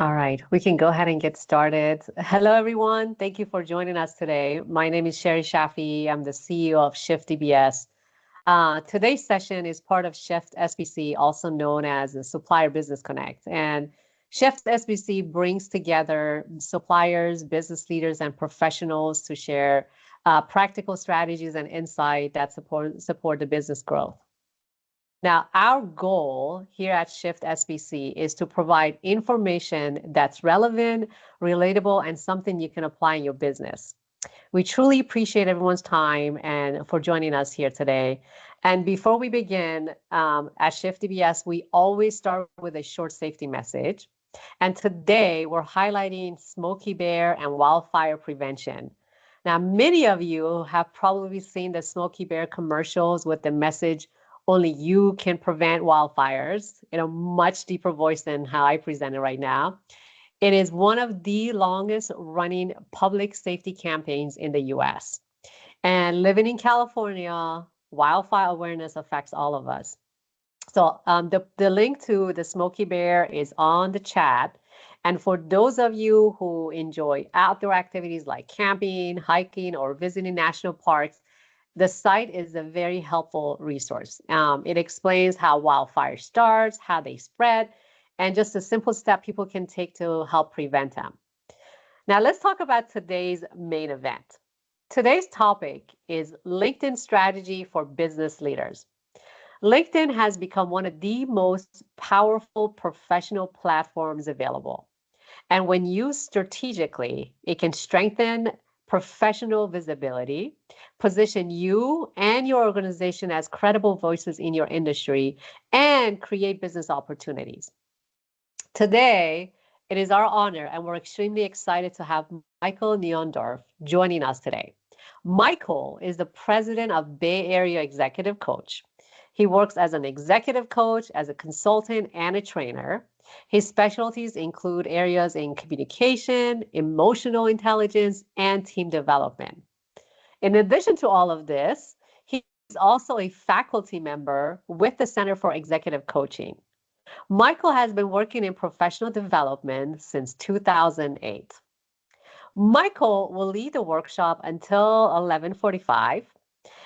All right, we can go ahead and get started. Hello, everyone. Thank you for joining us today. My name is Sherry Shafi. I'm the CEO of Shift DBS. Today's session is part of Shift SBC, also known as the Supplier Business Connect. And Shift SBC brings together suppliers, business leaders, and professionals to share practical strategies and insight that support the business growth. Now, our goal here at Shift SBC is to provide information that's relevant, relatable, and something you can apply in your business. We truly appreciate everyone's time and for joining us here today. And before we begin, at Shift DBS, we always start with a short safety message. And today we're highlighting smoky bear and wildfire prevention. Now, many of you have probably seen the smoky bear commercials with the message, only you can prevent wildfires, in a much deeper voice than how I present it right now. It is one of the longest running public safety campaigns in the US. And living in California, wildfire awareness affects all of us. So the link to the Smoky Bear is on the chat. And for those of you who enjoy outdoor activities like camping, hiking, or visiting national parks, the site is a very helpful resource. It explains how wildfire starts, how they spread, and just a simple step people can take to help prevent them. Now, let's talk about today's main event. Today's topic is LinkedIn strategy for business leaders. LinkedIn has become one of the most powerful professional platforms available. And when used strategically, it can strengthen professional visibility, position you and your organization as credible voices in your industry, and create business opportunities. Today, it is our honor, and we're extremely excited to have Michael Neondorf joining us today. Michael is the president of Bay Area Executive Coach. He works as an executive coach, as a consultant, and a trainer. His specialties include areas in communication, emotional intelligence, and team development. In addition to all of this, he is also a faculty member with the Center for Executive Coaching. Michael has been working in professional development since 2008. Michael will lead the workshop until 11:45.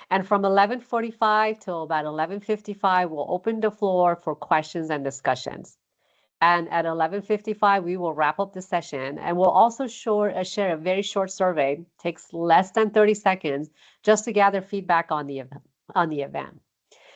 And from 11:45 till about 11:55, we'll open the floor for questions and discussions. And at 11:55, we will wrap up the session, and we'll also share a very short survey, takes less than 30 seconds, just to gather feedback on the event.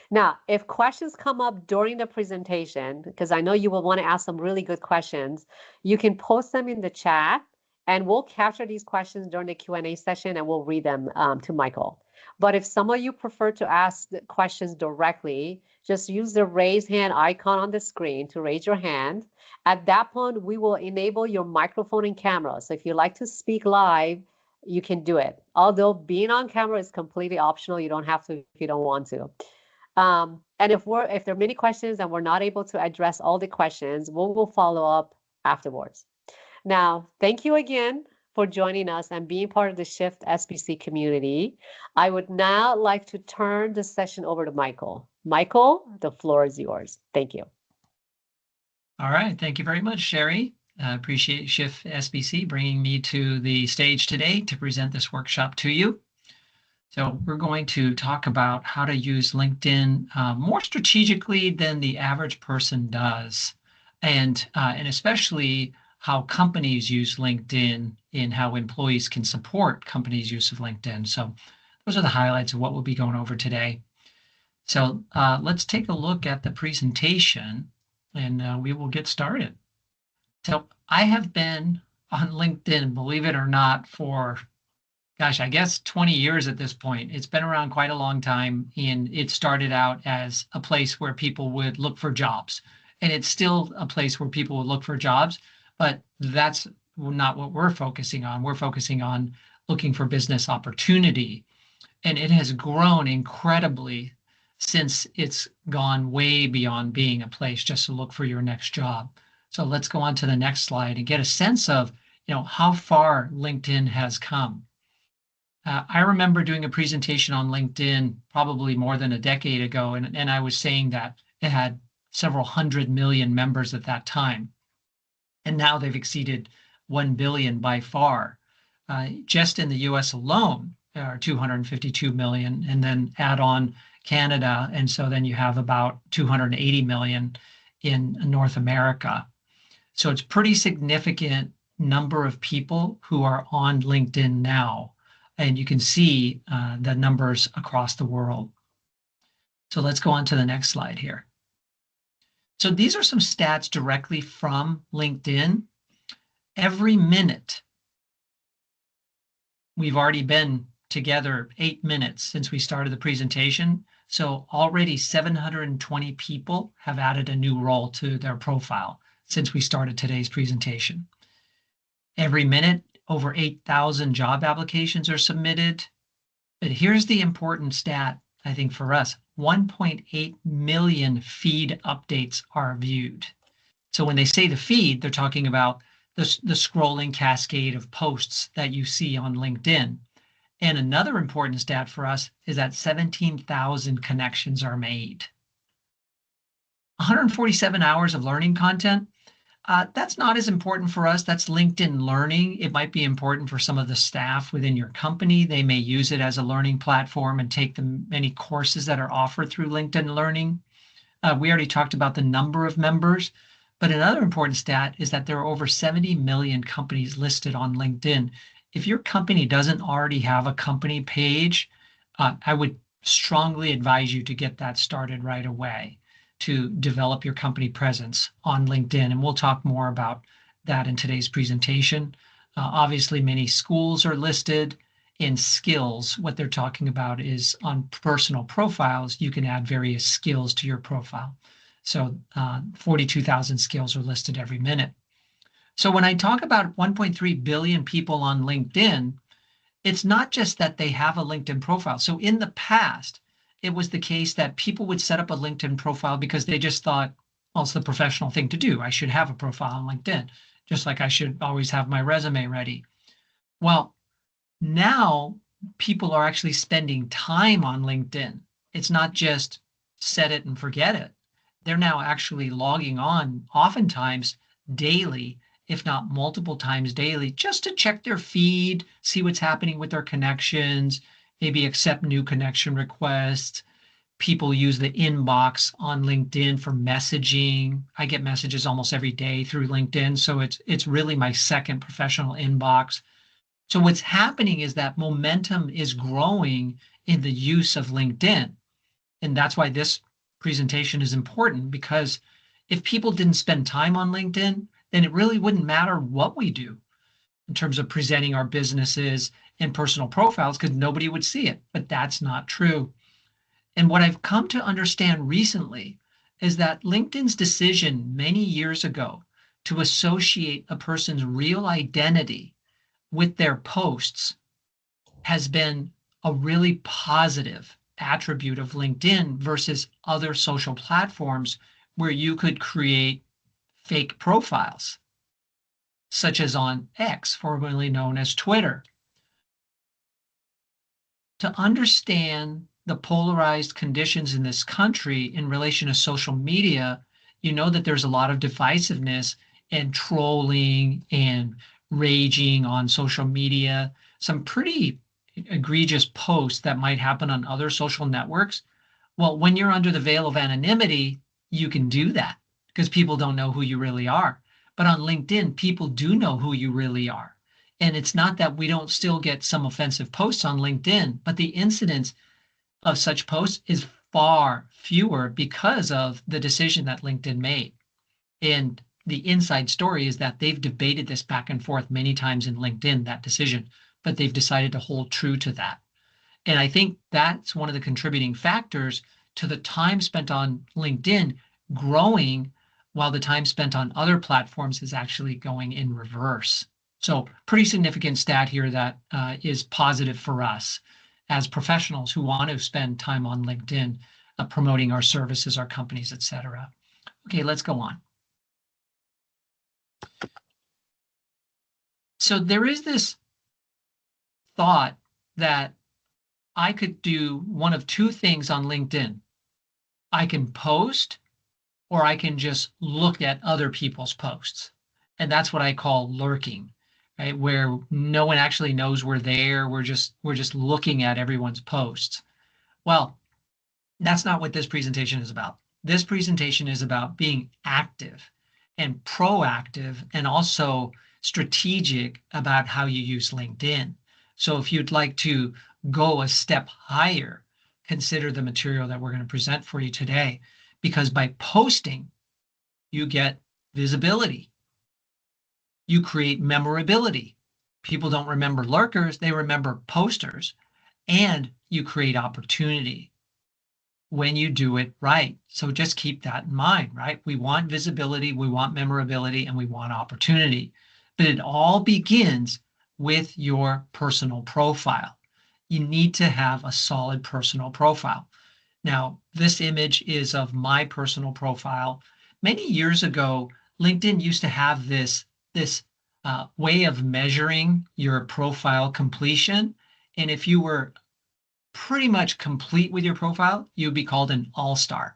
Now, if questions come up during the presentation, because I know you will want to ask some really good questions, you can post them in the chat, and we'll capture these questions during the Q&A session, and we'll read them to Michael. But if some of you prefer to ask the questions directly, just use the raise hand icon on the screen to raise your hand. At that point, we will enable your microphone and camera. So if you like to speak live, you can do it. Although being on camera is completely optional. You don't have to if you don't want to. And if there are many questions and we're not able to address all the questions, we will follow up afterwards. Now, thank you again for joining us and being part of the Shift SBC community. I would now like to turn the session over to Michael. Michael, the floor is yours. Thank you. All right. Thank you very much, Sherry. I appreciate Shift SBC bringing me to the stage today to present this workshop to you. So we're going to talk about how to use LinkedIn more strategically than the average person does, and especially how companies use LinkedIn and how employees can support companies' use of LinkedIn. So those are the highlights of what we'll be going over today. So let's take a look at the presentation, and we will get started. So I have been on LinkedIn, believe it or not, for, gosh, I guess 20 years at this point. It's been around quite a long time, and it started out as a place where people would look for jobs. And it's still a place where people would look for jobs, but that's not what we're focusing on. We're focusing on looking for business opportunity. And it has grown incredibly since it's gone way beyond being a place just to look for your next job. So let's go on to the next slide and get a sense of, how far LinkedIn has come. I remember doing a presentation on LinkedIn probably more than a decade ago, and I was saying that it had several 100 million members at that time. and now they've exceeded 1 billion by far. Just in the US alone, there are 252 million, and then add on Canada, and so then you have about 280 million in North America. So it's pretty significant number of people who are on LinkedIn now, and you can see the numbers across the world. So let's go on to the next slide here. So these are some stats directly from LinkedIn. Every minute, we've already been together 8 minutes since we started the presentation. So already 720 people have added a new role to their profile since we started today's presentation. Every minute, over 8,000 job applications are submitted. But here's the important stat, I think, for us. 1.8 million feed updates are viewed. So when they say the feed, they're talking about the scrolling cascade of posts that you see on LinkedIn. And another important stat for us is that 17,000 connections are made. 147 hours of learning content. That's not as important for us. That's LinkedIn Learning. It might be important for some of the staff within your company. They may use it as a learning platform and take the many courses that are offered through LinkedIn Learning. We already talked about the number of members, but another important stat is that there are over 70 million companies listed on LinkedIn. If your company doesn't already have a company page, I would strongly advise you to get that started right away to develop your company presence on LinkedIn. And we'll talk more about that in today's presentation. Obviously, many schools are listed. In skills, what they're talking about is on personal profiles, you can add various skills to your profile. So 42,000 skills are listed every minute. So when I talk about 1.3 billion people on LinkedIn, it's not just that they have a LinkedIn profile. So in the past, it was the case that people would set up a LinkedIn profile because they just thought, well, it's the professional thing to do. I should have a profile on LinkedIn, just like I should always have my resume ready. Well, now people are actually spending time on LinkedIn. It's not just set it and forget it. They're now actually logging on oftentimes daily, if not multiple times daily, just to check their feed, see what's happening with their connections, maybe accept new connection requests. People use the inbox on LinkedIn for messaging. I get messages almost every day through LinkedIn, so it's really my second professional inbox. So what's happening is that momentum is growing in the use of LinkedIn. And that's why this presentation is important, because if people didn't spend time on LinkedIn, then it really wouldn't matter what we do in terms of presenting our businesses and personal profiles, because nobody would see it. But that's not true. And what I've come to understand recently is that LinkedIn's decision many years ago to associate a person's real identity with their posts has been a really positive attribute of LinkedIn versus other social platforms where you could create fake profiles, such as on X, formerly known as Twitter. To understand the polarized conditions in this country in relation to social media, you know that there's a lot of divisiveness and trolling and raging on social media, some pretty egregious posts that might happen on other social networks. Well, when you're under the veil of anonymity, you can do that because people don't know who you really are. But on LinkedIn, people do know who you really are. And it's not that we don't still get some offensive posts on LinkedIn, but the incidence of such posts is far fewer because of the decision that LinkedIn made. And the inside story is that they've debated this back and forth many times in LinkedIn, that decision, but they've decided to hold true to that. And I think that's one of the contributing factors to the time spent on LinkedIn growing while the time spent on other platforms is actually going in reverse. So pretty significant stat here that is positive for us as professionals who want to spend time on LinkedIn promoting our services, our companies, et cetera. Okay, let's go on. So there is this thought that I could do one of two things on LinkedIn. I can post or I can just look at other people's posts. And that's what I call lurking, right? Where no one actually knows we're there. We're just looking at everyone's posts. Well, that's not what this presentation is about. This presentation is about being active and proactive and also strategic about how you use LinkedIn. So if you'd like to go a step higher, consider the material that we're going to present for you today, because by posting, you get visibility. You create memorability. People don't remember lurkers, they remember posters, and you create opportunity when you do it right. So just keep that in mind, right? We want visibility, we want memorability, and we want opportunity. But it all begins with your personal profile. You need to have a solid personal profile. Now, this image is of my personal profile. Many years ago, LinkedIn used to have this way of measuring your profile completion. And if you were pretty much complete with your profile, you'd be called an all-star.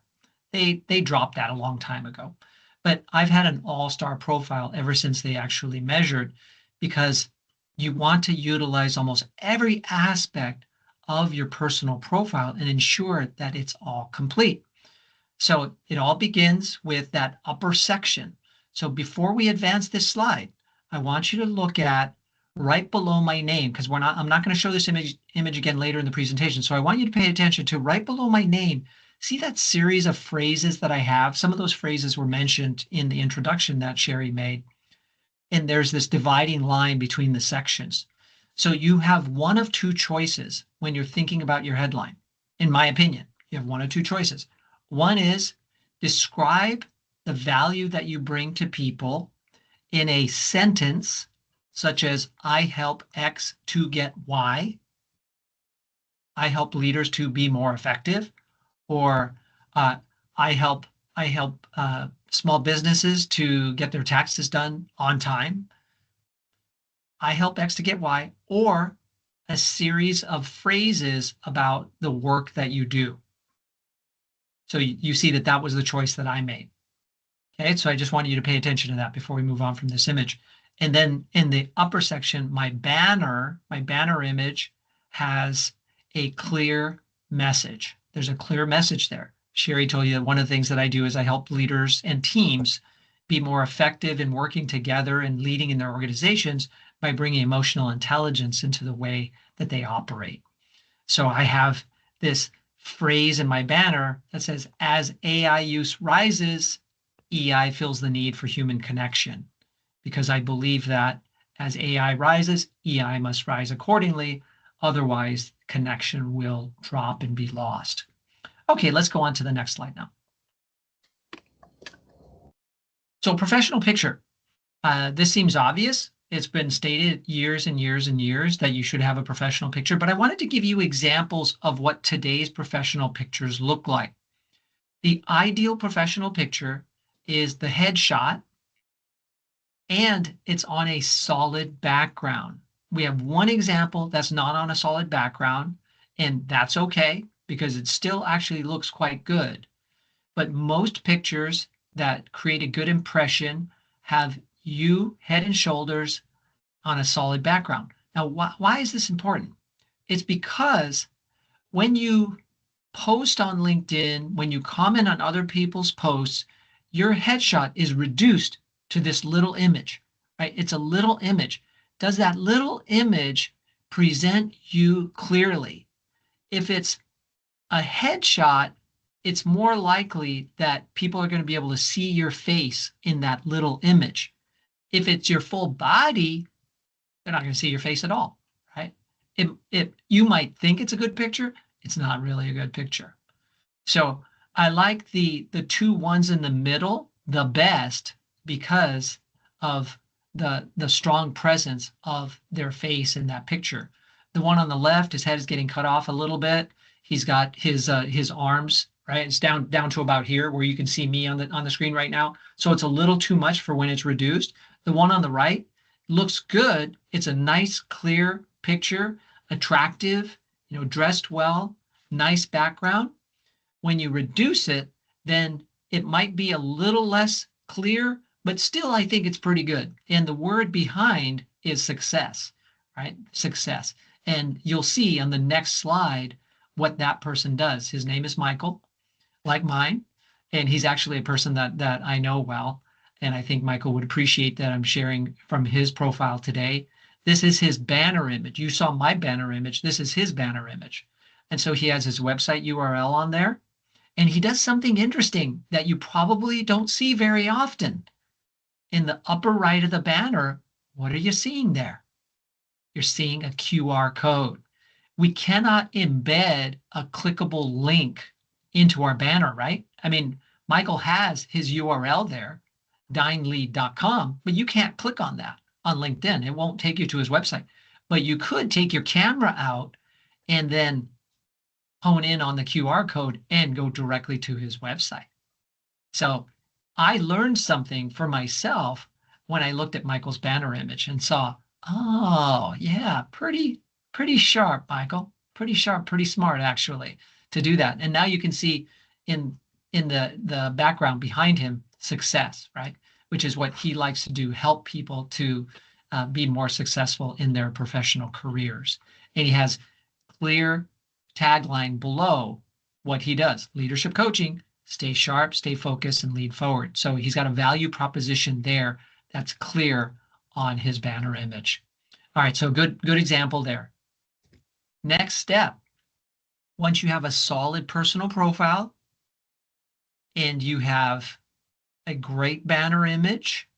They dropped that a long time ago. But I've had an all-star profile ever since they actually measured, because you want to utilize almost every aspect of your personal profile and ensure that it's all complete. So it all begins with that upper section. So before we advance this slide, I want you to look at right below my name, because I'm not going to show this image again later in the presentation. So I want you to pay attention to right below my name. See that series of phrases that I have? Some of those phrases were mentioned in the introduction that Sherry made. And there's this dividing line between the sections. So you have one of two choices when you're thinking about your headline. In my opinion, you have one of two choices. One is describe the value that you bring to people in a sentence, such as I help X to get Y. I help leaders to be more effective, or I help small businesses to get their taxes done on time. I help X to get Y, or a series of phrases about the work that you do. So you see that that was the choice that I made. Okay, so I just wanted you to pay attention to that before we move on from this image. And then in the upper section, my banner image has a clear message. There's a clear message there. Sherry told you that one of the things that I do is I help leaders and teams be more effective in working together and leading in their organizations by bringing emotional intelligence into the way that they operate. So I have this phrase in my banner that says, as AI use rises, EI feels the need for human connection, because I believe that as AI rises, EI must rise accordingly. Otherwise, connection will drop and be lost. Okay, let's go on to the next slide now. So professional picture. This seems obvious. It's been stated years and years and years that you should have a professional picture, but I wanted to give you examples of what today's professional pictures look like. The ideal professional picture is the headshot, and it's on a solid background. We have one example that's not on a solid background, and that's okay because it still actually looks quite good. But most pictures that create a good impression have you head and shoulders on a solid background. Now, why is this important? It's because when you post on LinkedIn, when you comment on other people's posts, your headshot is reduced to this little image, right? It's a little image. Does that little image present you clearly? If it's a headshot, it's more likely that people are going to be able to see your face in that little image. If it's your full body, they're not going to see your face at all, right? You might think it's a good picture. It's not really a good picture. So I like the two ones in the middle the best because of the strong presence of their face in that picture. The one on the left, his head is getting cut off a little bit. He's got his arms, right? It's down to about here where you can see me on the screen right now. So it's a little too much for when it's reduced. The one on the right looks good. It's a nice, clear picture, attractive, dressed well, nice background. When you reduce it, then it might be a little less clear, but still I think it's pretty good. And the word behind is success, right? Success. And you'll see on the next slide what that person does. His name is Michael, like mine, and he's actually a person that I know well. And I think Michael would appreciate that I'm sharing from his profile today. This is his banner image. You saw my banner image. This is his banner image. And so he has his website URL on there. And he does something interesting that you probably don't see very often. In the upper right of the banner, what are you seeing there? You're seeing a QR code. We cannot embed a clickable link into our banner, right? I mean, Michael has his URL there, dinelead.com, but you can't click on that on LinkedIn. It won't take you to his website. But you could take your camera out and then hone in on the QR code and go directly to his website. So I learned something for myself when I looked at Michael's banner image and saw, oh yeah, pretty sharp, Michael. Pretty sharp, pretty smart actually to do that. And now you can see in the background behind him, success, right? Which is what he likes to do, help people to be more successful in their professional careers. And he has clear tagline below what he does: leadership coaching, stay sharp, stay focused, and lead forward. So he's got a value proposition there that's clear on his banner image. All right, so good example there. Next step, once you have a solid personal profile and you have a great banner image,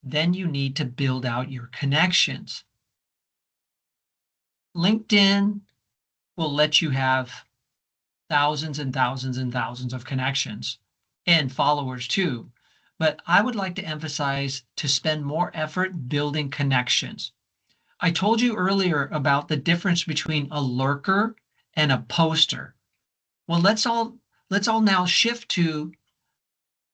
then you need to build out your connections. LinkedIn will let you have thousands and thousands and thousands of connections and followers too. But I would like to emphasize to spend more effort building connections. I told you earlier about the difference between a lurker and a poster. Well, let's all now shift to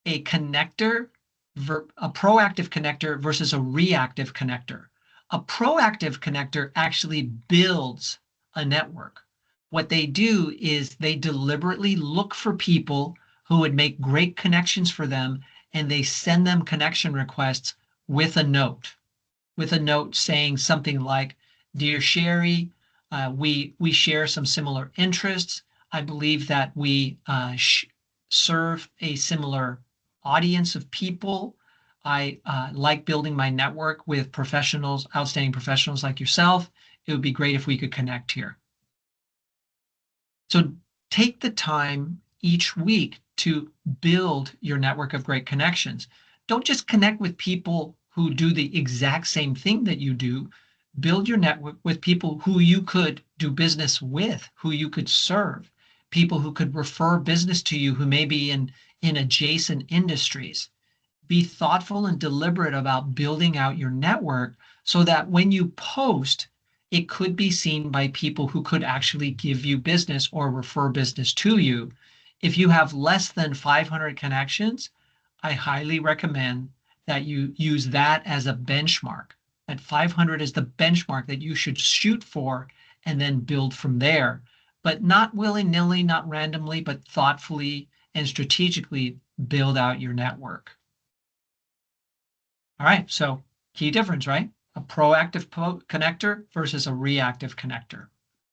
a connector, a proactive connector versus a reactive connector. A proactive connector actually builds a network. What they do is they deliberately look for people who would make great connections for them, and they send them connection requests with a note saying something like, "Dear Sherry, we share some similar interests. I believe that we serve a similar audience of people. I like building my network with professionals, outstanding professionals like yourself. It would be great if we could connect here." So take the time each week to build your network of great connections. Don't just connect with people who do the exact same thing that you do. Build your network with people who you could do business with, who you could serve, people who could refer business to you who may be in adjacent industries. Be thoughtful and deliberate about building out your network so that when you post, it could be seen by people who could actually give you business or refer business to you. If you have less than 500 connections, I highly recommend that you use that as a benchmark. At 500 is the benchmark that you should shoot for and then build from there. But not willy-nilly, not randomly, but thoughtfully and strategically build out your network. All right, so key difference, right? A proactive connector versus a reactive connector.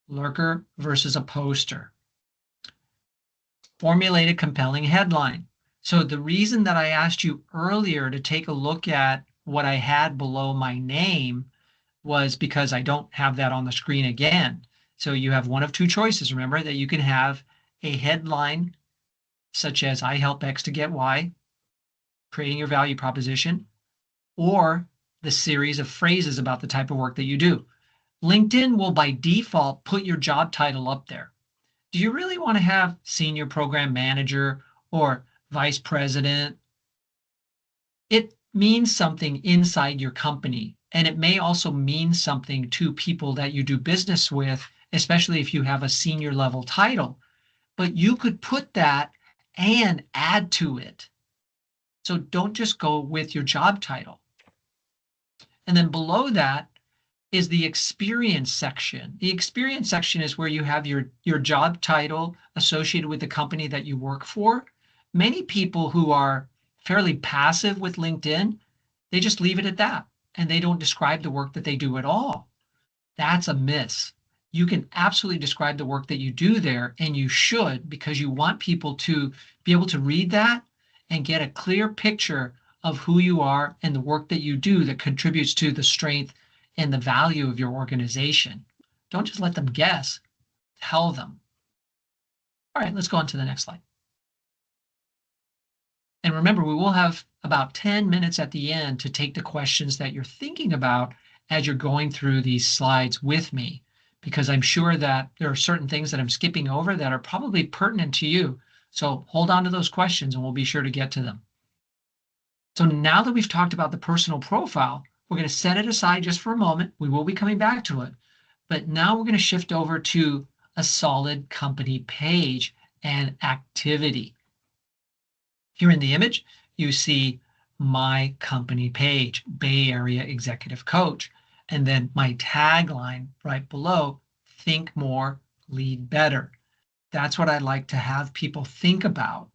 Lurker versus a poster. Formulate a compelling headline. So the reason that I asked you earlier to take a look at what I had below my name was because I don't have that on the screen again. So you have one of two choices. Remember that you can have a headline such as "I help X to get Y," creating your value proposition, or the series of phrases about the type of work that you do. LinkedIn will by default put your job title up there. Do you really want to have senior program manager or vice president? It means something inside your company, and it may also mean something to people that you do business with, especially if you have a senior level title. But you could put that and add to it. So don't just go with your job title. And then below that is the experience section. The experience section is where you have your job title associated with the company that you work for. Many people who are fairly passive with LinkedIn. They just leave it at that, and they don't describe the work that they do at all. That's a miss. You can absolutely describe the work that you do there, and you should, because you want people to be able to read that and get a clear picture of who you are and the work that you do that contributes to the strength and the value of your organization. Don't just let them guess, tell them. All right, let's go on to the next slide. And remember, we will have about 10 minutes at the end to take the questions that you're thinking about as you're going through these slides with me, because I'm sure that there are certain things that I'm skipping over that are probably pertinent to you. So hold on to those questions and we'll be sure to get to them. So now that we've talked about the personal profile, we're going to set it aside just for a moment. We will be coming back to it. But now we're going to shift over to a solid company page and activity. Here in the image, you see my company page, Bay Area Executive Coach, and then my tagline right below, think more, lead better. That's what I'd like to have people think about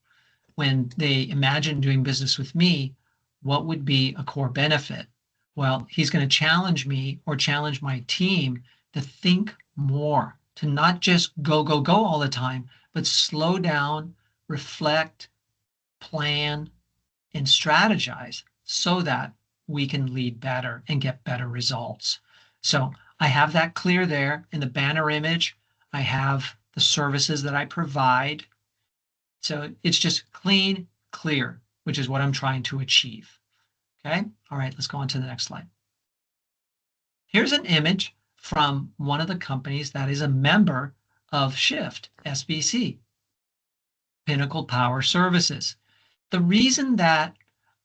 when they imagine doing business with me. What would be a core benefit? Well, he's going to challenge me or challenge my team to think more, to not just go, go, go all the time, but slow down, reflect, plan, and strategize so that we can lead better and get better results. So I have that clear there in the banner image. I have the services that I provide. So it's just clean, clear, which is what I'm trying to achieve. Okay. All right, let's go on to the next slide. Here's an image from one of the companies that is a member of Shift SBC, Pinnacle Power Services. The reason that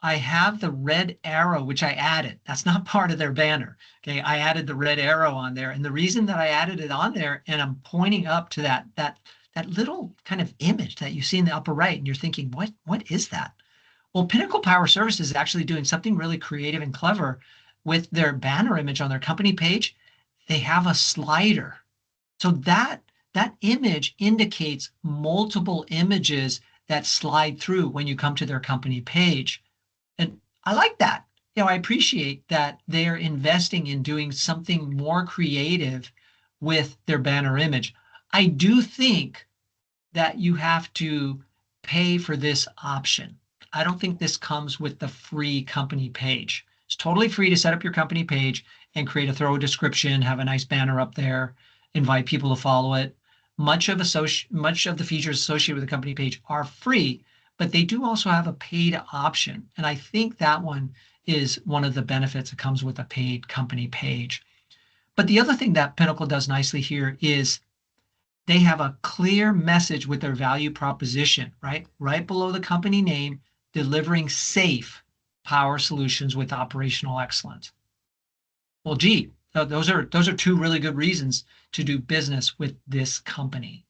I have the red arrow, which I added, that's not part of their banner. Okay, I added the red arrow on there. And the reason that I added it on there, and I'm pointing up to that little kind of image that you see in the upper right, and you're thinking, what is that? Well, Pinnacle Power Services is actually doing something really creative and clever with their banner image on their company page. They have a slider. So that image indicates multiple images that slide through when you come to their company page. And I like that. I appreciate that they're investing in doing something more creative with their banner image. I do think that you have to pay for this option. I don't think this comes with the free company page. It's totally free to set up your company page and create a thorough description, have a nice banner up there, invite people to follow it. Much of the features associated with the company page are free, but they do also have a paid option. And I think that one is one of the benefits that comes with a paid company page. But the other thing that Pinnacle does nicely here is they have a clear message with their value proposition, right? Right below the company name, delivering safe power solutions with operational excellence. Well, gee, those are two really good reasons to do business with this company.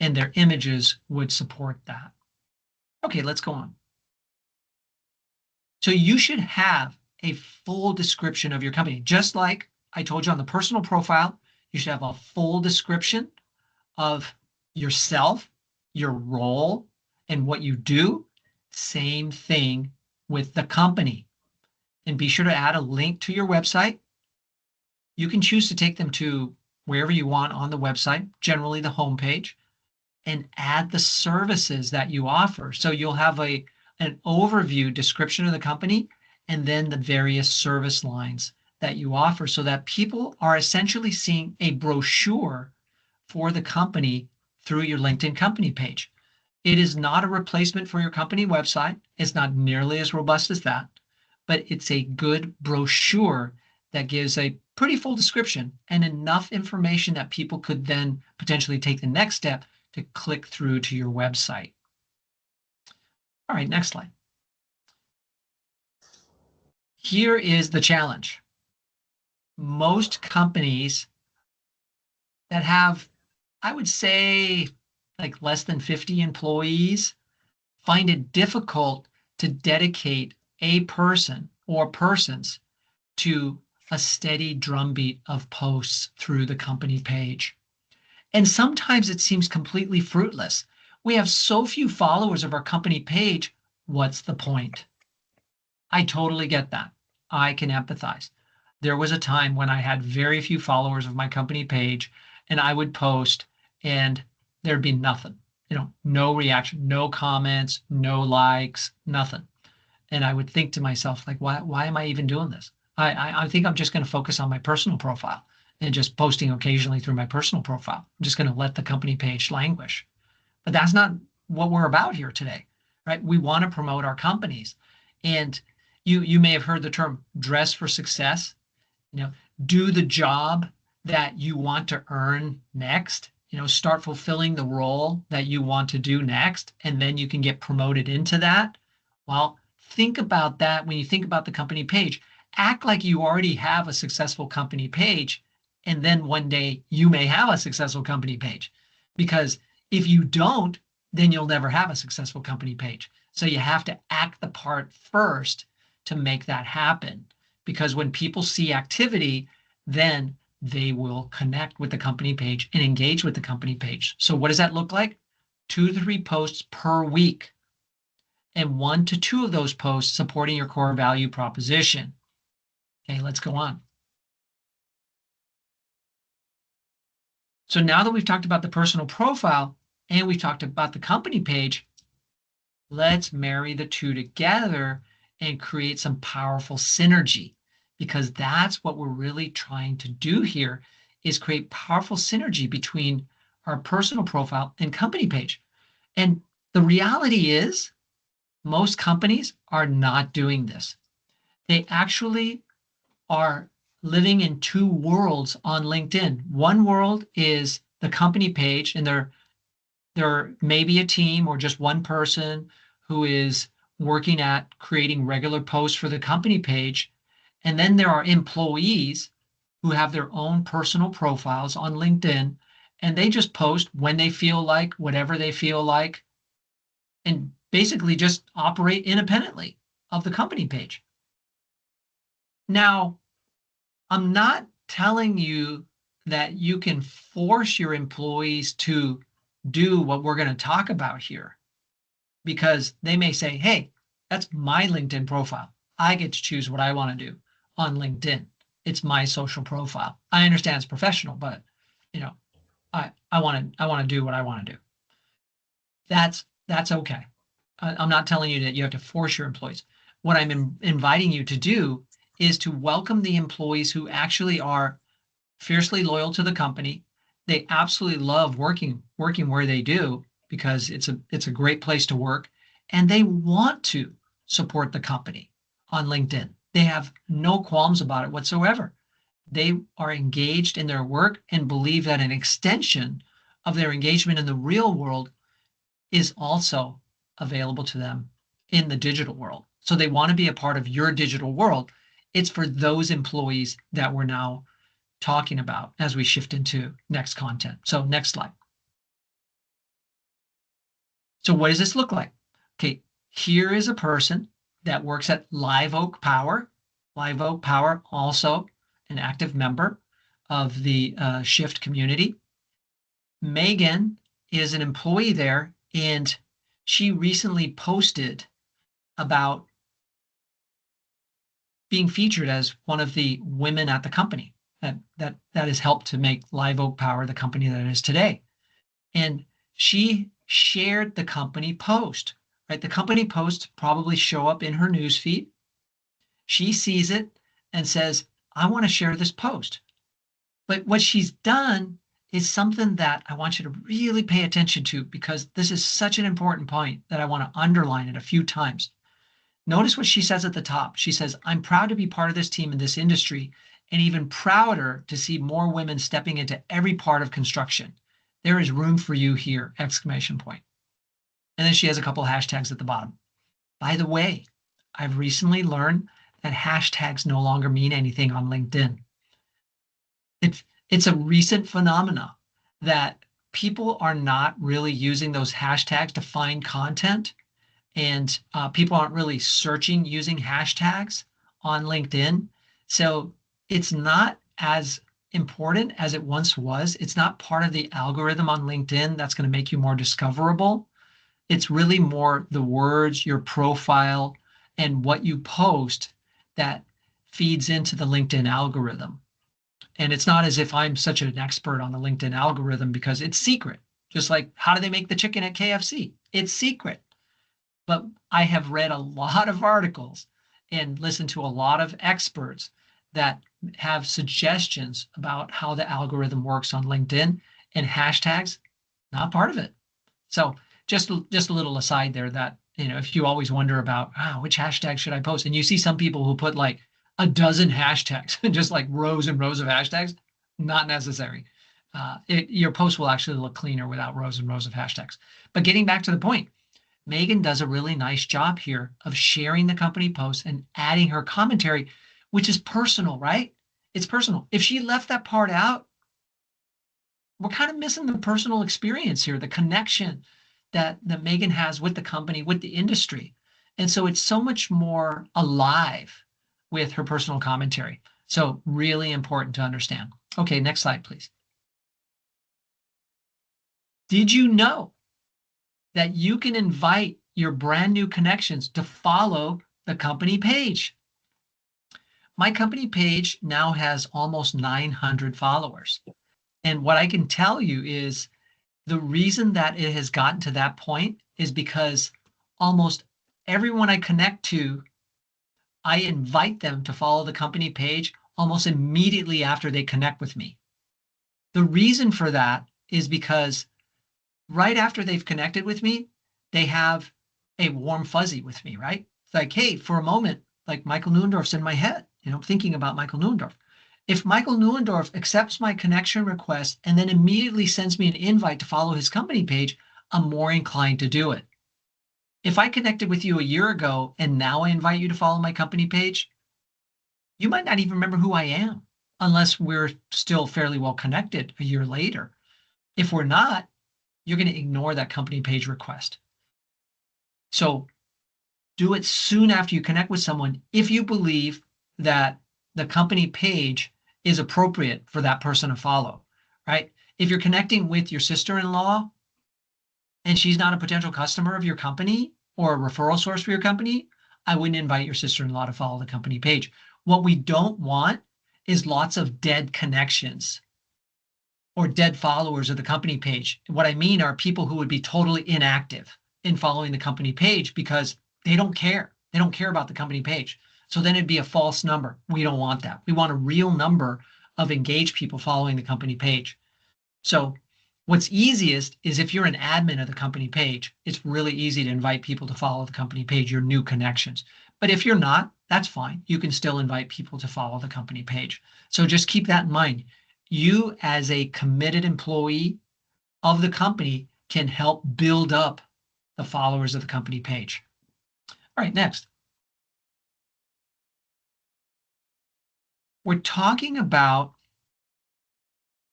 And their images would support that. Okay, let's go on. So you should have a full description of your company. Just like I told you on the personal profile, you should have a full description of yourself, your role, and what you do. Same thing with the company. And be sure to add a link to your website. You can choose to take them to wherever you want on the website, generally the homepage, and add the services that you offer. So you'll have an overview description of the company and then the various service lines that you offer so that people are essentially seeing a brochure for the company through your LinkedIn company page. It is not a replacement for your company website. It's not nearly as robust as that, but it's a good brochure that gives a pretty full description and enough information that people could then potentially take the next step to click through to your website. All right, next slide. Here is the challenge. Most companies that have, I would say, like less than 50 employees find it difficult to dedicate a person or persons to a steady drumbeat of posts through the company page. And sometimes it seems completely fruitless. We have so few followers of our company page. what's the point? I totally get that. I can empathize. There was a time when I had very few followers of my company page, and I would post and there'd be nothing, no reaction, no comments, no likes, nothing. And I would think to myself, like, why am I even doing this? I think I'm just going to focus on my personal profile and just posting occasionally through my personal profile. I'm just going to let the company page languish. But that's not what we're about here today, right? We want to promote our companies. And you may have heard the term dress for success, do the job that you want to earn next, start fulfilling the role that you want to do next, and then you can get promoted into that. Well, think about that when you think about the company page. Act like you already have a successful company page, and then one day you may have a successful company page. Because if you don't, then you'll never have a successful company page. So you have to act the part first to make that happen. Because when people see activity, then they will connect with the company page and engage with the company page. So what does that look like? 2 to 3 posts per week, and 1 to 2 of those posts supporting your core value proposition. Okay, let's go on. So now that we've talked about the personal profile and we've talked about the company page, let's marry the two together and create some powerful synergy, because that's what we're really trying to do here, is create powerful synergy between our personal profile and company page. And the reality is most companies are not doing this. They actually are living in 2 worlds on LinkedIn. One world is the company page, and there may be a team or just one person who is working at creating regular posts for the company page. And then there are employees who have their own personal profiles on LinkedIn, and they just post when they feel like, whatever they feel like, and basically just operate independently of the company page. Now, I'm not telling you that you can force your employees to do what we're going to talk about here, because they may say, hey, that's my LinkedIn profile. I get to choose what I want to do on LinkedIn. It's my social profile. I understand it's professional, but I want to do what I want to do. That's okay. I'm not telling you that you have to force your employees. What I'm inviting you to do is to welcome the employees who actually are fiercely loyal to the company. They absolutely love working where they do, because it's a great place to work, and they want to support the company on LinkedIn. They have no qualms about it whatsoever. They are engaged in their work and believe that an extension of their engagement in the real world is also available to them in the digital world. So they want to be a part of your digital world. It's for those employees that we're now talking about as we shift into next content. So next slide. So what does this look like? Okay, here is a person that works at Live Oak Power. Live Oak Power, also an active member of the Shift community. Megan is an employee there, and she recently posted about being featured as one of the women at the company that has helped to make Live Oak Power the company that it is today. And she shared the company post, right? The company posts probably show up in her newsfeed. She sees it and says, I want to share this post. But what she's done is something that I want you to really pay attention to, because this is such an important point that I want to underline it a few times. Notice what she says at the top. She says, I'm proud to be part of this team in this industry, and even prouder to see more women stepping into every part of construction. There is room for you here, exclamation point. And then she has a couple of hashtags at the bottom. By the way, I've recently learned that hashtags no longer mean anything on LinkedIn. It's a recent phenomena that people are not really using those hashtags to find content, and people aren't really searching using hashtags on LinkedIn. So it's not as important as it once was. It's not part of the algorithm on LinkedIn that's going to make you more discoverable. It's really more the words, your profile, and what you post that feeds into the LinkedIn algorithm. And it's not as if I'm such an expert on the LinkedIn algorithm because it's secret. Just like how do they make the chicken at KFC? It's secret. But I have read a lot of articles and listened to a lot of experts that have suggestions about how the algorithm works on LinkedIn, and hashtags, not part of it. So just a little aside there that, if you always wonder about which hashtag should I post, and you see some people who put like a dozen hashtags, just like rows and rows of hashtags, not necessary. Your post will actually look cleaner without rows and rows of hashtags. But getting back to the point, Megan does a really nice job here of sharing the company posts and adding her commentary, which is personal, right? It's personal. If she left that part out, we're kind of missing the personal experience here, the connection that Megan has with the company, with the industry. And so it's so much more alive with her personal commentary. So really important to understand. Okay, next slide, please. Did you know that you can invite your brand new connections to follow the company page? My company page now has almost 900 followers. And what I can tell you is the reason that it has gotten to that point is because almost everyone I connect to, I invite them to follow the company page almost immediately after they connect with me. The reason for that is because right after they've connected with me, they have a warm fuzzy with me, right? It's like, hey, for a moment, like Michael Neuendorf's in my head, thinking about Michael Neuendorf. If Michael Neuendorf accepts my connection request and then immediately sends me an invite to follow his company page, I'm more inclined to do it. If I connected with you a year ago and now I invite you to follow my company page, you might not even remember who I am unless we're still fairly well connected a year later. If we're not, you're going to ignore that company page request. So do it soon after you connect with someone if you believe that the company page is appropriate for that person to follow, right? If you're connecting with your sister-in-law and she's not a potential customer of your company or a referral source for your company, I wouldn't invite your sister-in-law to follow the company page. What we don't want is lots of dead connections or dead followers of the company page. What I mean are people who would be totally inactive in following the company page because they don't care. They don't care about the company page. So then it'd be a false number. We don't want that. We want a real number of engaged people following the company page. So what's easiest is if you're an admin of the company page, it's really easy to invite people to follow the company page, your new connections. But if you're not, that's fine. You can still invite people to follow the company page. So just keep that in mind. You as a committed employee of the company can help build up the followers of the company page. All right, next. We're talking about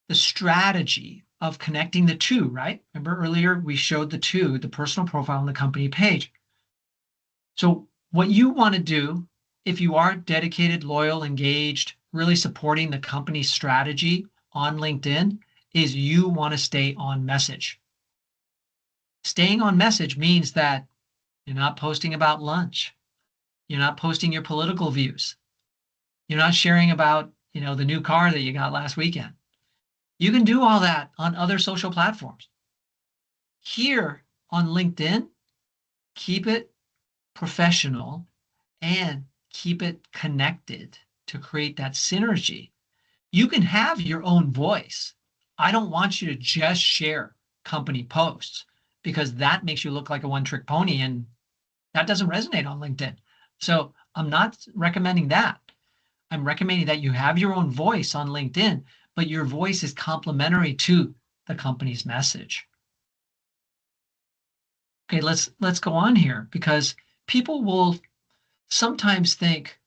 the strategy of connecting the two, right? Remember earlier we showed the two, the personal profile and the company page. So what you want to do if you are dedicated, loyal, engaged, really supporting the company strategy on LinkedIn is you want to stay on message. Staying on message means that you're not posting about lunch. You're not posting your political views. You're not sharing about, the new car that you got last weekend. You can do all that on other social platforms. Here on LinkedIn, keep it professional and keep it connected to create that synergy. You can have your own voice. I don't want you to just share company posts because that makes you look like a one-trick pony and that doesn't resonate on LinkedIn. So I'm not recommending that. I'm recommending that you have your own voice on LinkedIn, but your voice is complementary to the company's message. Okay, let's go on here because people will sometimes think,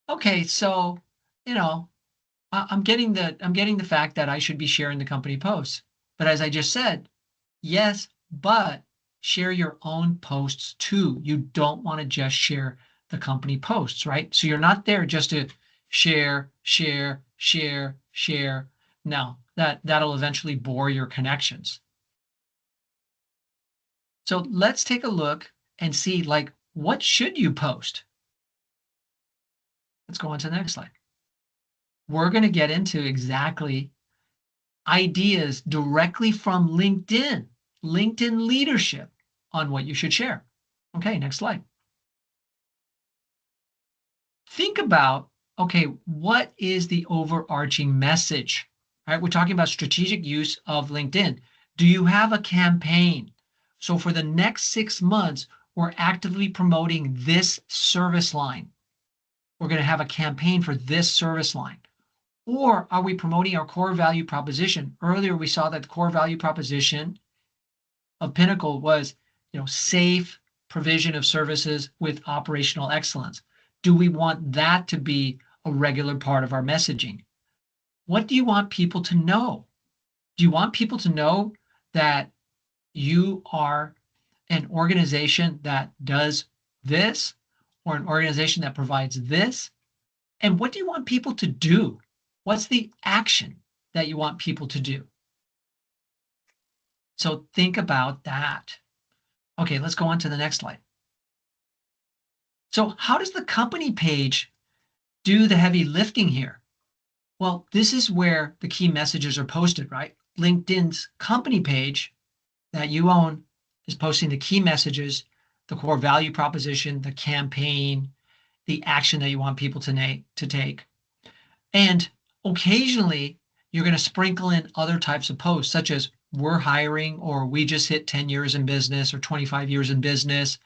okay, so I'm getting the fact that I should be sharing the company posts. But as I just said, yes, but share your own posts too. You don't want to just share the company posts, right? So you're not there just to share. No, that'll eventually bore your connections. So let's take a look and see, like, what should you post? Let's go on to the next slide. We're going to get into exactly ideas directly from LinkedIn leadership on what you should share. Okay, next slide. Think about, okay, what is the overarching message? All right, we're talking about strategic use of LinkedIn. Do you have a campaign? So for the next 6 months, we're actively promoting this service line. We're going to have a campaign for this service line. Or are we promoting our core value proposition? Earlier, we saw that the core value proposition of Pinnacle was, safe provision of services with operational excellence. Do we want that to be a regular part of our messaging? What do you want people to know? Do you want people to know that you are an organization that does this, or an organization that provides this? And what do you want people to do? What's the action that you want people to do? So think about that. Okay, let's go on to the next slide. So how does the company page do the heavy lifting here? Well, this is where the key messages are posted, right? LinkedIn's company page that you own is posting the key messages, the core value proposition, the campaign, the action that you want people to take. And occasionally, you're going to sprinkle in other types of posts, such as we're hiring, or we just hit 10 years in business, or 25 years in business.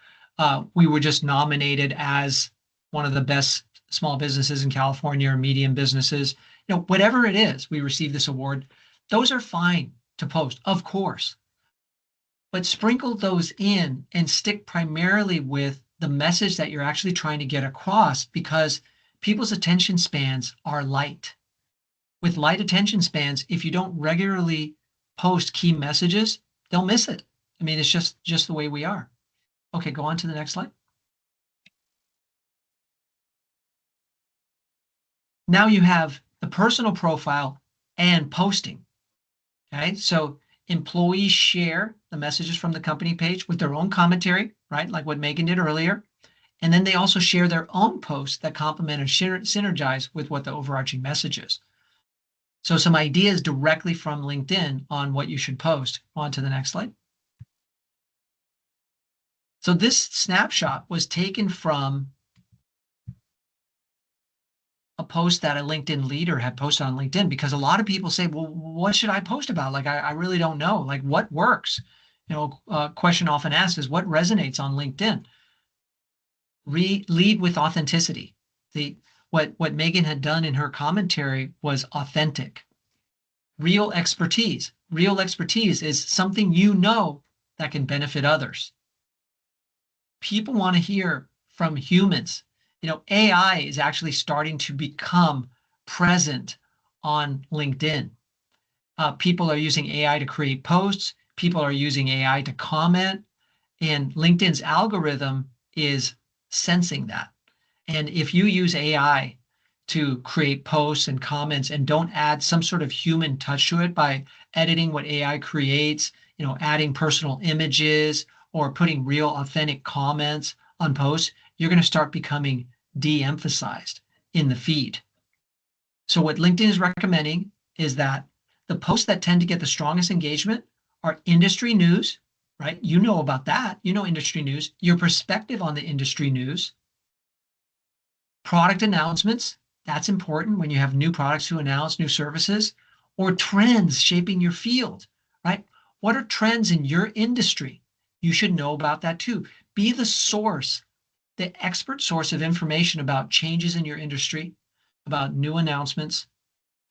We were just nominated as one of the best small businesses in California, or medium businesses. Whatever it is, we received this award. Those are fine to post, of course. But sprinkle those in and stick primarily with the message that you're actually trying to get across, because people's attention spans are light. With light attention spans, if you don't regularly post key messages, they'll miss it. I mean, it's just the way we are. Okay, go on to the next slide. Now you have the personal profile and posting. Okay, so employees share the messages from the company page with their own commentary, right? Like what Megan did earlier. And then they also share their own posts that complement and synergize with what the overarching message is. So some ideas directly from LinkedIn on what you should post. On to the next slide. So this snapshot was taken from a post that a LinkedIn leader had posted on LinkedIn, because a lot of people say, well, what should I post about? Like, I really don't know. Like, what works? A question often asked is, what resonates on LinkedIn? Lead with authenticity. What Megan had done in her commentary was authentic. Real expertise. Real expertise is something that can benefit others. People want to hear from humans. AI is actually starting to become present on LinkedIn. People are using AI to create posts. People are using AI to comment. And LinkedIn's algorithm is sensing that. And if you use AI to create posts and comments and don't add some sort of human touch to it by editing what AI creates, adding personal images or putting real authentic comments on posts, you're going to start becoming de-emphasized in the feed. So what LinkedIn is recommending is that the posts that tend to get the strongest engagement are industry news, right? You know about that. Industry news, your perspective on the industry news, product announcements. That's important when you have new products to announce, new services, or trends shaping your field, right? What are trends in your industry? You should know about that too. Be the source, the expert source of information about changes in your industry, about new announcements,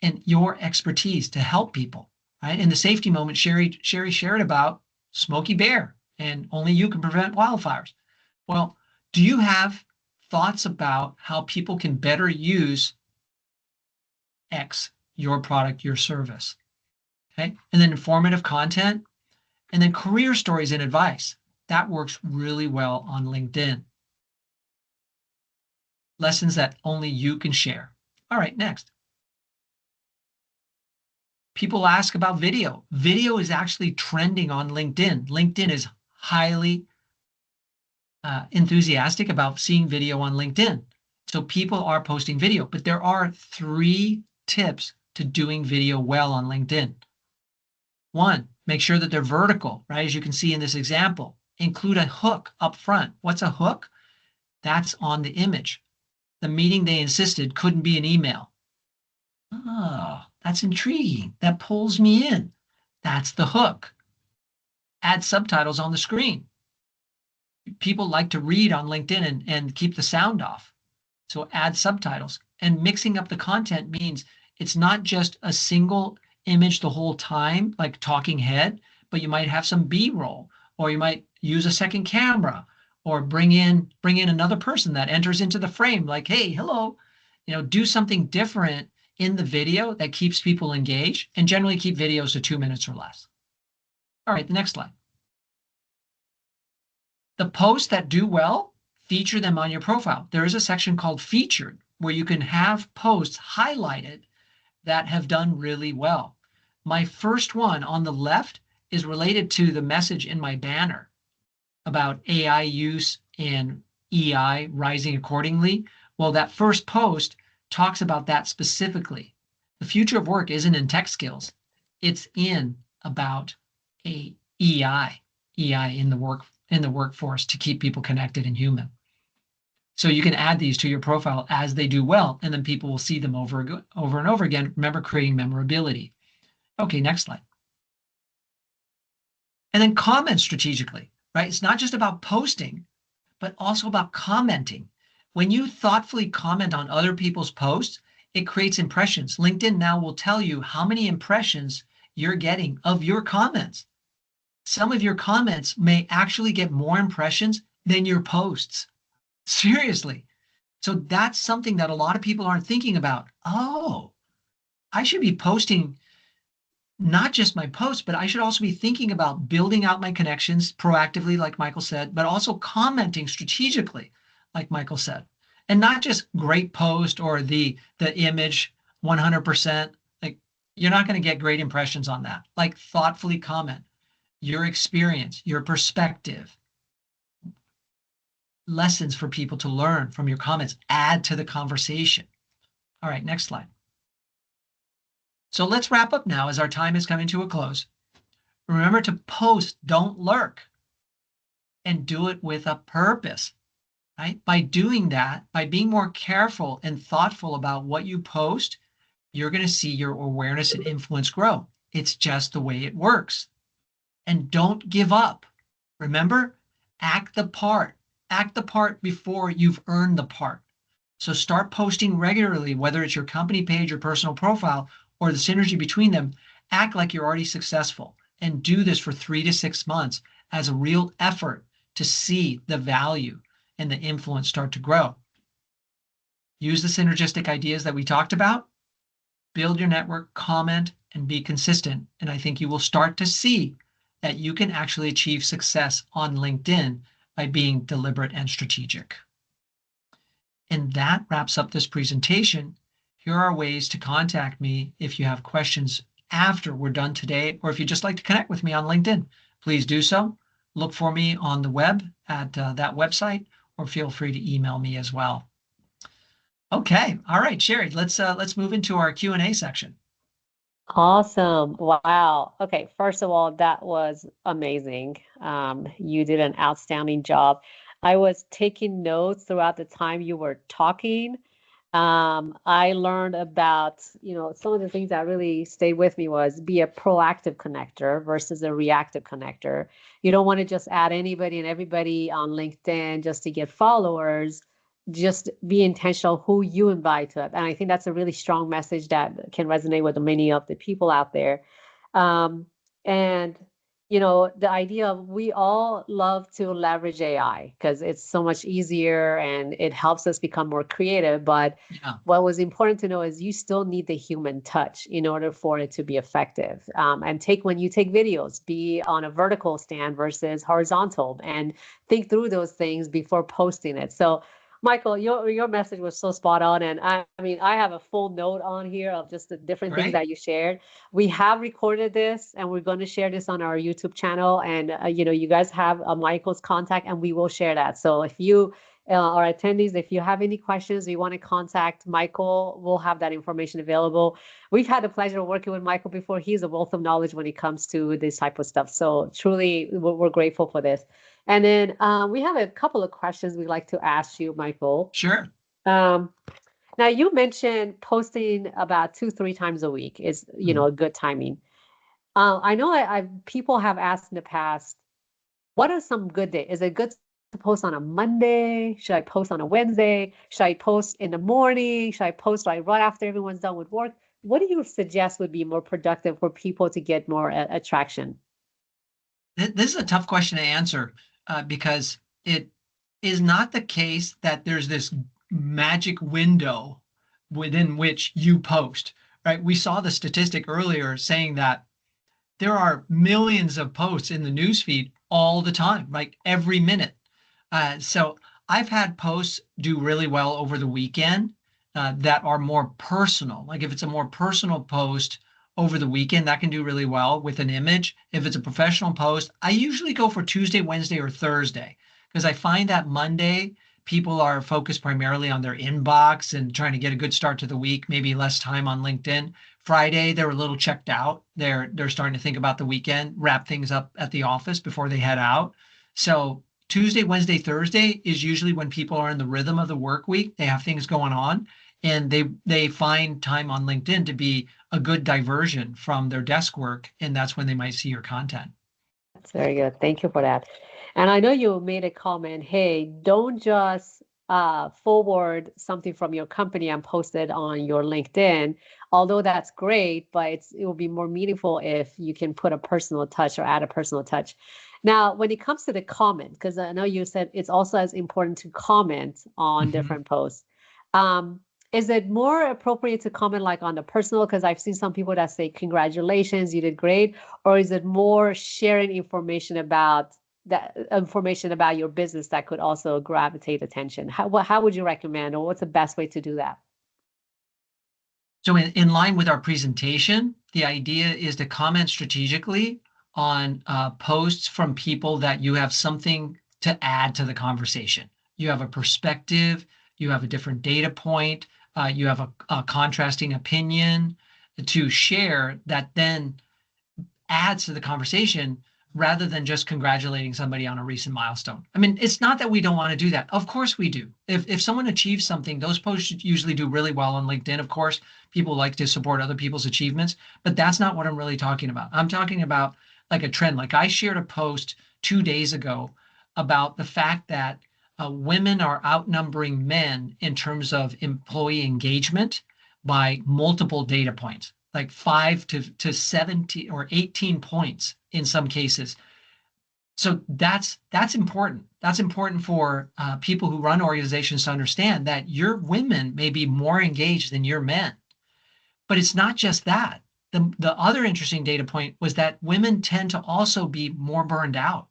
and your expertise to help people, right? In the safety moment, Sherry shared about Smokey Bear, and only you can prevent wildfires. Well, do you have thoughts about how people can better use X, your product, your service? Okay. And then informative content, and then career stories and advice. That works really well on LinkedIn. Lessons that only you can share. All right, next. People ask about video. Video is actually trending on LinkedIn. LinkedIn is highly enthusiastic about seeing video on LinkedIn. So people are posting video, but there are 3 tips to doing video well on LinkedIn. 1, make sure that they're vertical, right? As you can see in this example, include a hook up front. What's a hook? That's on the image. The meeting they insisted couldn't be an email. Oh, that's intriguing. That pulls me in. That's the hook. Add subtitles on the screen. People like to read on LinkedIn and keep the sound off. So add subtitles. And mixing up the content means it's not just a single image the whole time, like talking head, but you might have some B-roll, or you might use a second camera, or bring in another person that enters into the frame, like, hey, hello, do something different in the video that keeps people engaged, and generally keep videos to 2 minutes or less. All right, the next slide. The posts that do well, feature them on your profile. There is a section called Featured where you can have posts highlighted that have done really well. My first one on the left is related to the message in my banner about AI use and EI rising accordingly. Well, that first post talks about that specifically. The future of work isn't in tech skills. It's in about EI in the workforce to keep people connected and human. So you can add these to your profile as they do well, and then people will see them over and over again. Remember, creating memorability. Okay, next slide. And then comment strategically, right? It's not just about posting, but also about commenting. When you thoughtfully comment on other people's posts, it creates impressions. LinkedIn now will tell you how many impressions you're getting of your comments. Some of your comments may actually get more impressions than your posts. Seriously. So that's something that a lot of people aren't thinking about. Oh, I should be posting not just my posts, but I should also be thinking about building out my connections proactively, like Michael said, but also commenting strategically, like Michael said. And not just great post or the image 100%. Like, you're not going to get great impressions on that. Like, thoughtfully comment your experience, your perspective, lessons for people to learn from your comments, add to the conversation. All right, next slide. So let's wrap up now as our time is coming to a close. Remember to post, don't lurk, and do it with a purpose, right? By doing that, by being more careful and thoughtful about what you post, you're going to see your awareness and influence grow. It's just the way it works. And don't give up. Remember, act the part. Act the part before you've earned the part. So start posting regularly, whether it's your company page or personal profile or the synergy between them. Act like you're already successful and do this for 3 to 6 months as a real effort to see the value and the influence start to grow. Use the synergistic ideas that we talked about. Build your network, comment, and be consistent. And I think you will start to see that you can actually achieve success on LinkedIn by being deliberate and strategic. And that wraps up this presentation. Here are ways to contact me if you have questions after we're done today, or if you'd just like to connect with me on LinkedIn, please do so. Look for me on the web at that website, or feel free to email me as well. Okay, all right, Sherry, let's move into our Q&A section. Awesome. Wow. Okay. First of all, that was amazing. You did an outstanding job. I was taking notes throughout the time you were talking. I learned about, some of the things that really stayed with me was be a proactive connector versus a reactive connector. You don't want to just add anybody and everybody on LinkedIn just to get followers. Just be intentional who you invite to it. And I think that's a really strong message that can resonate with many of the people out there. And the idea of we all love to leverage AI because it's so much easier and it helps us become more creative. But what was important to know is you still need the human touch in order for it to be effective. And when you take videos, be on a vertical stand versus horizontal, and think through those things before posting it. So Michael, your message was so spot on, and I mean, I have a full note on here of just the different things Right? that you shared. We have recorded this, and we're going to share this on our YouTube channel, and you guys have Michael's contact, and we will share that. So if you are attendees, if you have any questions, you want to contact Michael, we'll have that information available. We've had the pleasure of working with Michael before. He's a wealth of knowledge when it comes to this type of stuff. So truly, we're grateful for this. And then we have a couple of questions we'd like to ask you, Michael. Sure. Um, Now you mentioned posting about 2, 3 times a week is, Mhm. a good timing. I know people have asked in the past, what are some good days? Is it good to post on a Monday? Should I post on a Wednesday? Should I post in the morning? Should I post right after everyone's done with work? What do you suggest would be more productive for people to get more attraction? This is a tough question to answer because it is not the case that there's this magic window within which you post, right? We saw the statistic earlier saying that there are millions of posts in the newsfeed all the time, like every minute. So I've had posts do really well over the weekend that are more personal. Like if it's a more personal post over the weekend, that can do really well with an image. If it's a professional post, I usually go for Tuesday, Wednesday, or Thursday because I find that Monday people are focused primarily on their inbox and trying to get a good start to the week, maybe less time on LinkedIn. Friday, they're a little checked out. They're starting to think about the weekend, wrap things up at the office before they head out. So Tuesday, Wednesday, Thursday is usually when people are in the rhythm of the work week. They have things going on and they find time on LinkedIn to be a good diversion from their desk work. And that's when they might see your content. That's very good. Thank you for that. And I know you made a comment, hey, don't just forward something from your company and post it on your LinkedIn. Although that's great, but it will be more meaningful if you can put a personal touch or add a personal touch. Now, when it comes to the comment, because I know you said it's also as important to comment on Mhm. different posts. Um, is it more appropriate to comment like on the personal? Because I've seen some people that say, congratulations, you did great. Or is it more sharing information about your business that could also gravitate attention? How would you recommend, or what's the best way to do that? So in line with our presentation, the idea is to comment strategically on posts from people that you have something to add to the conversation. You have a perspective, you have a different data point, you have a contrasting opinion to share that then adds to the conversation rather than just congratulating somebody on a recent milestone. I mean, it's not that we don't want to do that. Of course we do. If someone achieves something, those posts usually do really well on LinkedIn. Of course, people like to support other people's achievements, but that's not what I'm really talking about. I'm talking about like a trend. Like I shared a post 2 days ago about the fact that women are outnumbering men in terms of employee engagement by multiple data points, like 5 to 17 or 18 points in some cases. So that's important. That's important for people who run organizations to understand that your women may be more engaged than your men. But it's not just that. The other interesting data point was that women tend to also be more burned out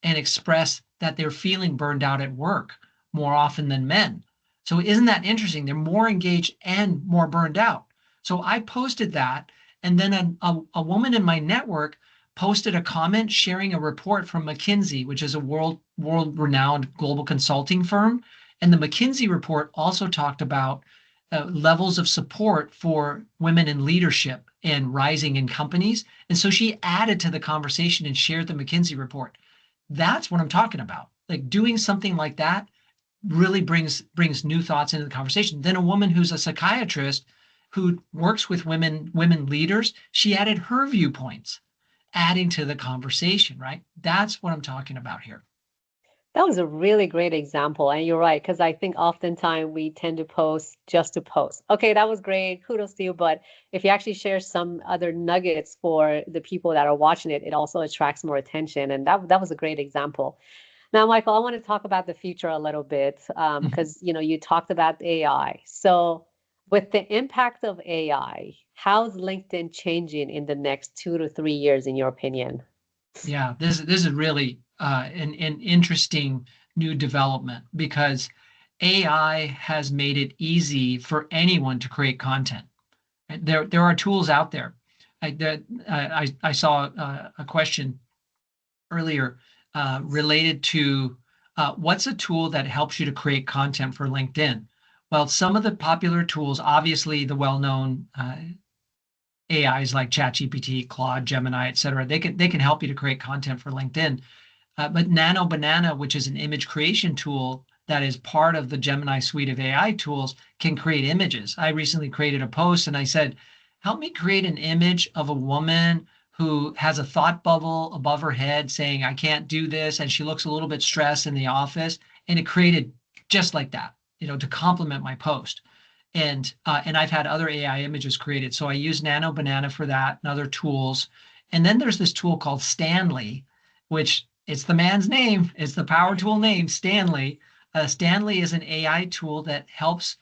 and express that they're feeling burned out at work more often than men. So isn't that interesting? They're more engaged and more burned out. So I posted that, and then a woman in my network posted a comment sharing a report from McKinsey, which is a world renowned global consulting firm. And the McKinsey report also talked about levels of support for women in leadership and rising in companies. And so she added to the conversation and shared the McKinsey report. That's what I'm talking about. Like doing something like that really brings new thoughts into the conversation. Then a woman who's a psychiatrist who works with women leaders, she added her viewpoints, adding to the conversation, right? That's what I'm talking about here. That was a really great example. And you're right, because I think oftentimes we tend to post just to post. Okay, that was great. Kudos to you. But if you actually share some other nuggets for the people that are watching it, it also attracts more attention. And that was a great example. Now, Michael, I want to talk about the future a little bit Mhm. because you talked about AI. So with the impact of AI, how's LinkedIn changing in the next 2 to 3 years, in your opinion? Yeah, this is really an interesting new development because AI has made it easy for anyone to create content. There are tools out there. I saw a question earlier related to what's a tool that helps you to create content for LinkedIn? Well, some of the popular tools, obviously the well-known AIs like ChatGPT, Claude, Gemini, et cetera, they can help you to create content for LinkedIn. But Nano Banana, which is an image creation tool that is part of the Gemini suite of AI tools, can create images. I recently created a post and I said, help me create an image of a woman who has a thought bubble above her head saying, I can't do this. And she looks a little bit stressed in the office. And it created just like that, to complement my post. And I've had other AI images created. So I use Nano Banana for that and other tools. And then there's this tool called Stanley, which it's the man's name. It's the power tool name, Stanley. Stanley is an AI tool that helps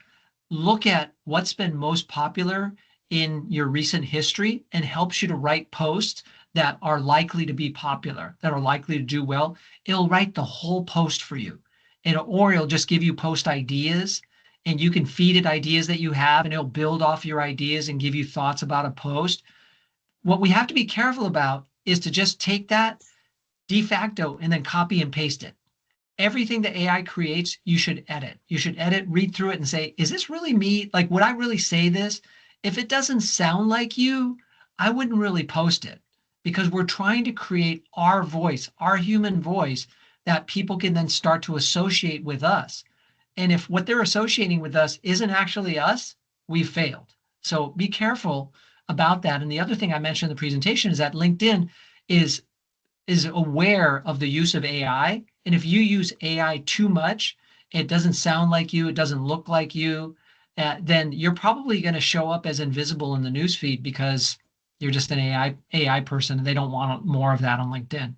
look at what's been most popular in your recent history and helps you to write posts that are likely to be popular, that are likely to do well. It'll write the whole post for you. Or it'll just give you post ideas, and you can feed it ideas that you have, and it'll build off your ideas and give you thoughts about a post. What we have to be careful about is to just take that de facto and then copy and paste it. Everything that AI creates, you should edit. You should edit, read through it and say, is this really me? Like, would I really say this? If it doesn't sound like you, I wouldn't really post it, because we're trying to create our voice, our human voice, that people can then start to associate with us. And if what they're associating with us isn't actually us, we've failed. So be careful about that. And the other thing I mentioned in the presentation is that LinkedIn is aware of the use of AI. And if you use AI too much, it doesn't sound like you, it doesn't look like you, then you're probably going to show up as invisible in the newsfeed because you're just an AI person and they don't want more of that on LinkedIn.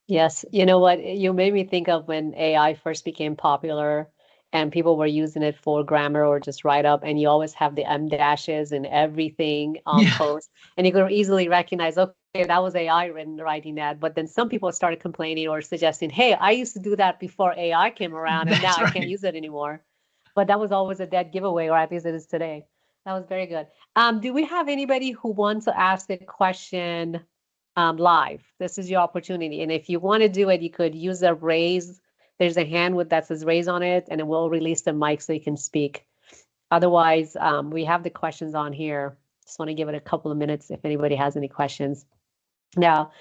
Yes, you know what? You made me think of when AI first became popular and people were using it for grammar or just write up, and you always have the M dashes and everything on Yeah. post, and you could easily recognize, okay, that was AI writing that. But then some people started complaining or suggesting, hey, I used to do that before AI came around, and now That's I can't right. use it anymore. But that was always a dead giveaway, or at least it is today. That was very good. Do we have anybody who wants to ask a question live? This is your opportunity. And if you want to do it, you could use the raise. There's a hand with that says raise on it, and it will release the mic so you can speak. Otherwise, we have the questions on here. Just want to give it a couple of minutes if anybody has any questions. Now,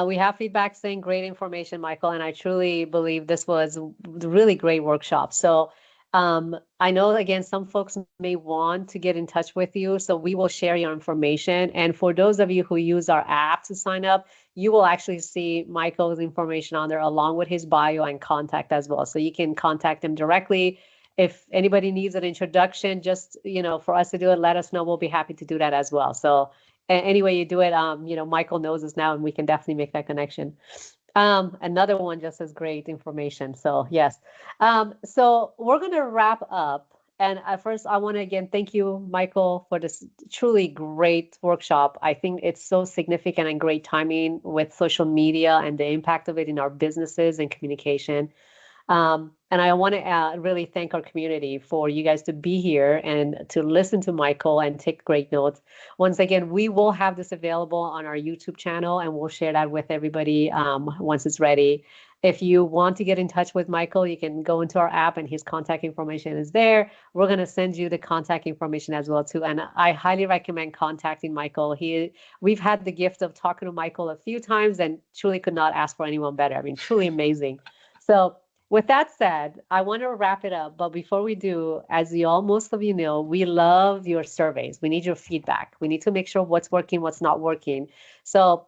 we have feedback saying great information, Michael, and I truly believe this was a really great workshop. So I know, again, some folks may want to get in touch with you, so we will share your information. And for those of you who use our app to sign up, you will actually see Michael's information on there along with his bio and contact as well. So you can contact him directly. If anybody needs an introduction, just, for us to do it, let us know. We'll be happy to do that as well. So any way you do it, Michael knows us now, and we can definitely make that connection. Another one just says great information. So yes. So we're going to wrap up. And at first, I want to again thank you, Michael, for this truly great workshop. I think it's so significant and great timing with social media and the impact of it in our businesses and communication. And I want to really thank our community for you guys to be here and to listen to Michael and take great notes. Once again, we will have this available on our YouTube channel, and we'll share that with everybody once it's ready. If you want to get in touch with Michael, you can go into our app and his contact information is there. We're going to send you the contact information as well too. And I highly recommend contacting Michael. We've had the gift of talking to Michael a few times and truly could not ask for anyone better. I mean, truly amazing. So with that said, I want to wrap it up. But before we do, as most of you know, we love your surveys. We need your feedback. We need to make sure what's working, what's not working. So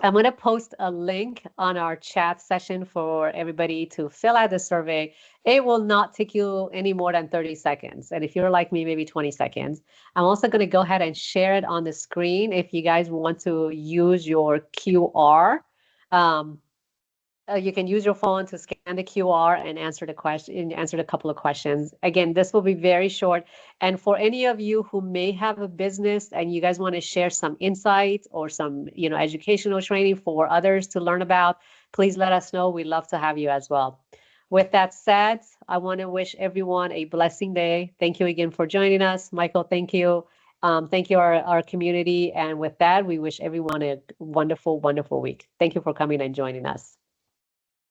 I'm going to post a link on our chat session for everybody to fill out the survey. It will not take you any more than 30 seconds. And if you're like me, maybe 20 seconds. I'm also going to go ahead and share it on the screen if you guys want to use your QR. You can use your phone to scan the QR and answer a couple of questions. Again, this will be very short. And for any of you who may have a business and you guys want to share some insights or some, educational training for others to learn about, please let us know. We'd love to have you as well. With that said, I want to wish everyone a blessing day. Thank you again for joining us. Michael, thank you. Thank you, our community. And with that, we wish everyone a wonderful, wonderful week. Thank you for coming and joining us.